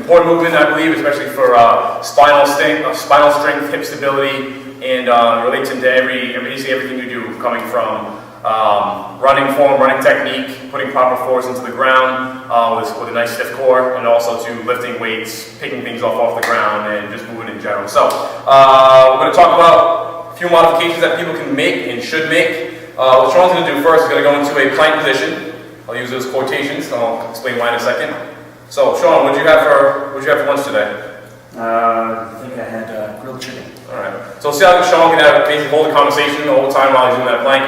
important movement, I believe, especially for spinal strength, hip stability, and relates into basically everything you do, coming from running form, running technique, putting proper force into the ground with a nice stiff core, and also to lifting weights, picking things off the ground, and just moving in general. So we're going to talk about a few modifications that people can make and should make. What Sean's going to do first is going to go into a plank position. I'll use those quotations, and I'll explain why in a second. So Sean, what did you have for lunch today? I think I had grilled chicken. All right. So see how Sean can basically hold a conversation the whole time while he's doing that plank.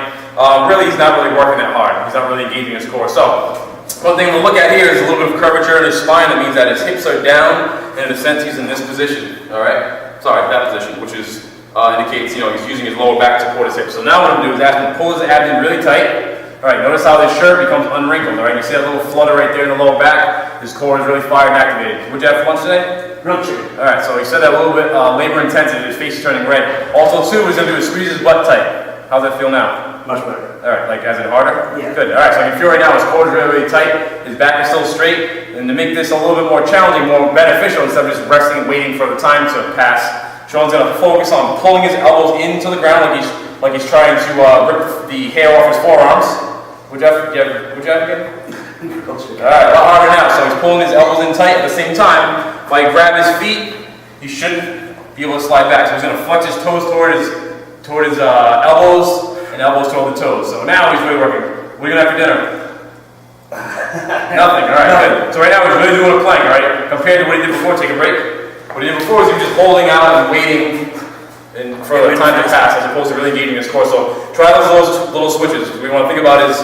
Really, he's not really working that hard. He's not really engaging his core. So one thing we'll look at here is a little bit of curvature in his spine. That means that his hips are down, and in a sense, he's in this position. All right. Sorry, that position, which is indicates he's using his lower back to support his hips. So now what I'm going to do is ask him to pull his abdomen really tight. All right. Notice how this shirt becomes unwrinkled. All right. You see that little flutter right there in the lower back. His core is really fired and activated. What'd you have for lunch today? Grilled chicken. All right, so he said that a little bit labor intensive, his face is turning red. Also, too, he's going to do is squeeze his butt tight. How's that feel now? Much better. All right, like as in harder? Yeah. Good. All right, so I can feel right now his core is really, really tight. His back is still straight. And to make this a little bit more challenging, more beneficial, instead of just resting and waiting for the time to pass, Sean's going to focus on pulling his elbows into the ground like he's trying to rip the hair off his forearms. Would you have again? Alright, a lot harder now. So he's pulling his elbows in tight. At the same time, if I grab his feet, he shouldn't be able to slide back. So he's going to flex his toes toward his elbows, and elbows toward the toes. So now he's really working. What are you going to have for dinner? Nothing. Alright, good. So right now he's really doing a plank, alright? Compared to what he did before, take a break. What he did before was he was just holding out and waiting for the time to pass, as opposed to really engaging his core. So try those little switches. What we want to think about is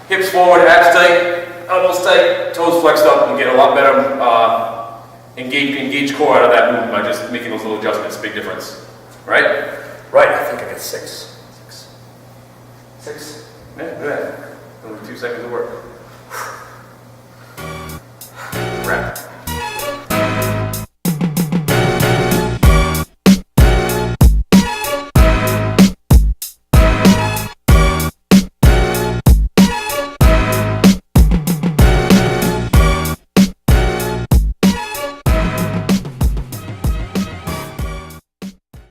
hips forward, abs tight, elbows tight, toes flexed up, and get a lot better engaged core out of that movement by just making those little adjustments. Big difference. Right? Right, I think I got six. Yeah, good. Only 2 seconds of work. Wrap.